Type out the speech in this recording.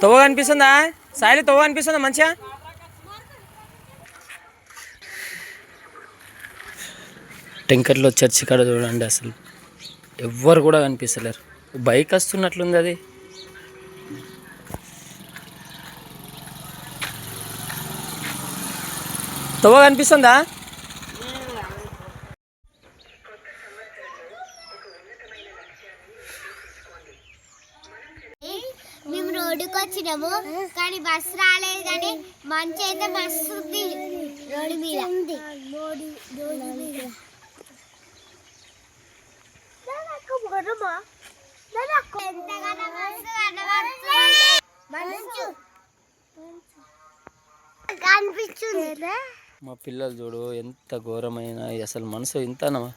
తవ్వ కనిపిస్తుందా సాయిలి? తవ్వ కనిపిస్తుందా మంచిగా? టెంకర్లో చర్చి కాడ చూడండి, అసలు ఎవ్వరు కూడా కనిపిస్తలేరు. బైక్ వస్తున్నట్లుంది అది. తవ్వ కనిపిస్తుందా? మేము రోడ్డుకి వచ్చినాము కానీ బస్సు రాలేదు. కానీ మంచి అయితే మస్తు ఉంది రోడ్డు మీద. మా పిల్లలు చూడు ఎంత ఘోరమైన, అసలు మనసు ఇంతనమా?